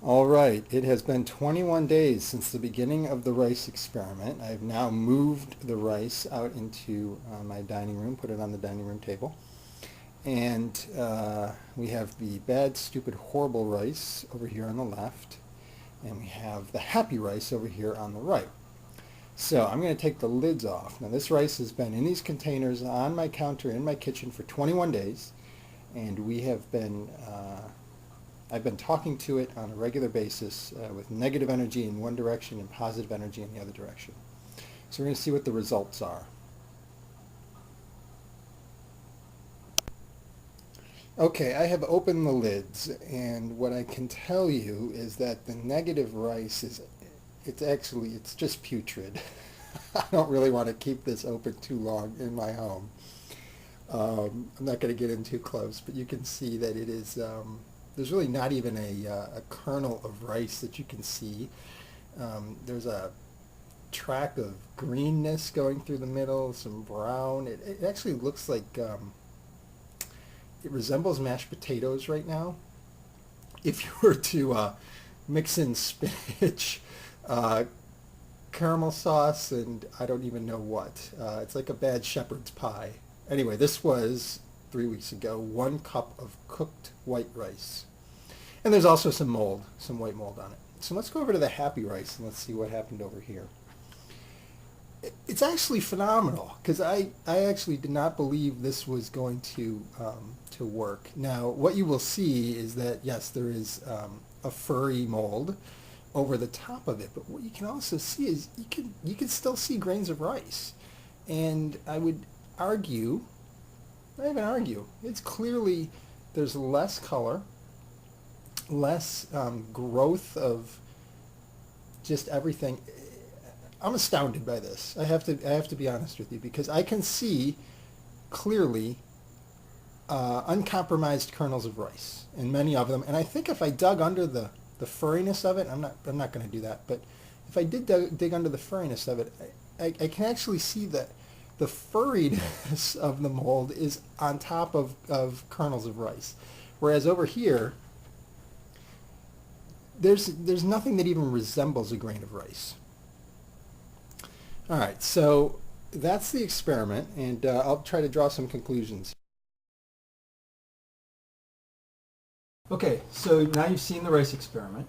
All right, it has been 21 days since the beginning of the rice experiment. I've now moved the rice out into my dining room, put it on the dining room table. And we have the bad, stupid, horrible rice over here on the left. And we have the happy rice over here on the right. So I'm going to take the lids off. Now this rice has been in these containers on my counter in my kitchen for 21 days. And I've been talking to it on a regular basis with negative energy in one direction and positive energy in the other direction. So we're going to see what the results are. Okay, I have opened the lids, and what I can tell you is that the negative rice it's just putrid. I don't really want to keep this open too long in my home. I'm not going to get in too close, but you can see that it is, there's really not even a kernel of rice that you can see. There's a track of greenness going through the middle, some brown. It actually looks like it resembles mashed potatoes right now. If you were to mix in spinach, uh, caramel sauce, and I don't even know what. It's like a bad shepherd's pie. Anyway, this was 3 weeks ago, 1 cup of cooked white rice. And there's also some mold, some white mold on it. So let's go over to the happy rice and let's see what happened over here. It's actually phenomenal because I actually did not believe this was going to work. Now, what you will see is that, yes, there is a furry mold over the top of it, but what you can also see is you can still see grains of rice. And I would argue, not even argue, it's clearly there's less color, less growth of just everything. I'm astounded by this. I have to be honest with you because I can see clearly uncompromised kernels of rice in many of them. And I think if I dug under the furriness of it, I'm not going to do that. But if I did dig under the furriness of it, I can actually see that the furriness of the mold is on top of kernels of rice, whereas over here there's nothing that even resembles a grain of rice. All right, so that's the experiment, and I'll try to draw some conclusions. Okay, so now you've seen the rice experiment.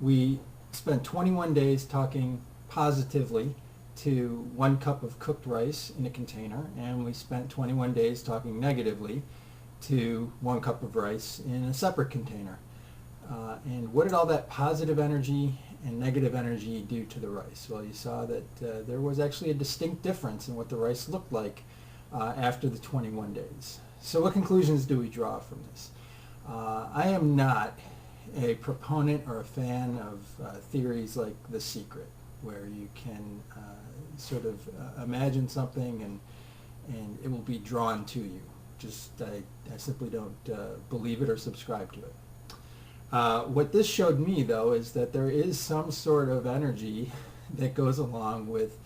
We spent 21 days talking positively to 1 cup of cooked rice in a container, and we spent 21 days talking negatively to 1 cup of rice in a separate container. And what did all that positive energy and negative energy do to the rice? Well, you saw that there was actually a distinct difference in what the rice looked like after the 21 days. So what conclusions do we draw from this? I am not a proponent or a fan of theories like The Secret, where you can sort of imagine something and it will be drawn to you. I simply don't believe it or subscribe to it. What this showed me, though, is that there is some sort of energy that goes along with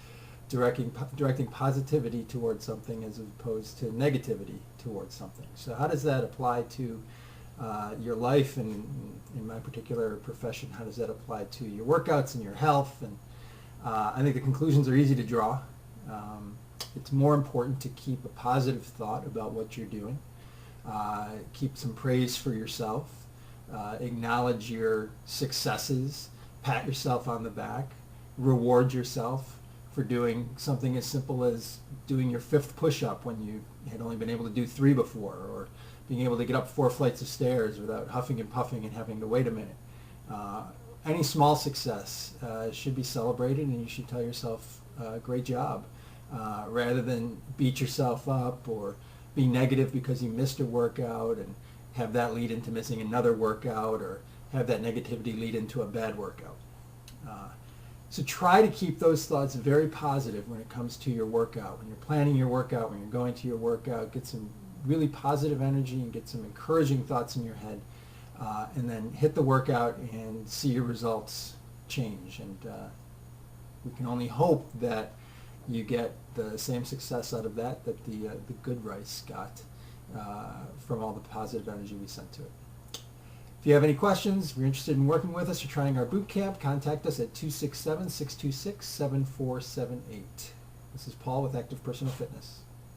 directing positivity towards something as opposed to negativity towards something. So how does that apply to your life and in my particular profession, how does that apply to your workouts and your health? And I think the conclusions are easy to draw. It's more important to keep a positive thought about what you're doing. Keep some praise for yourself. Acknowledge your successes. Pat yourself on the back. Reward yourself for doing something as simple as doing your 5th push-up when you had only been able to do 3 before, or being able to get up 4 flights of stairs without huffing and puffing and having to wait a minute. Any small success should be celebrated, and you should tell yourself, great job, rather than beat yourself up or be negative because you missed a workout and have that lead into missing another workout, or have that negativity lead into a bad workout. So try to keep those thoughts very positive when it comes to your workout. When you're planning your workout, when you're going to your workout, get some really positive energy and get some encouraging thoughts in your head, and then hit the workout and see your results change. And we can only hope that you get the same success out of that the good rice got from all the positive energy we sent to it. If you have any questions, if you're interested in working with us or trying our boot camp, contact us at 267-626-7478. This is Paul with Active Personal Fitness.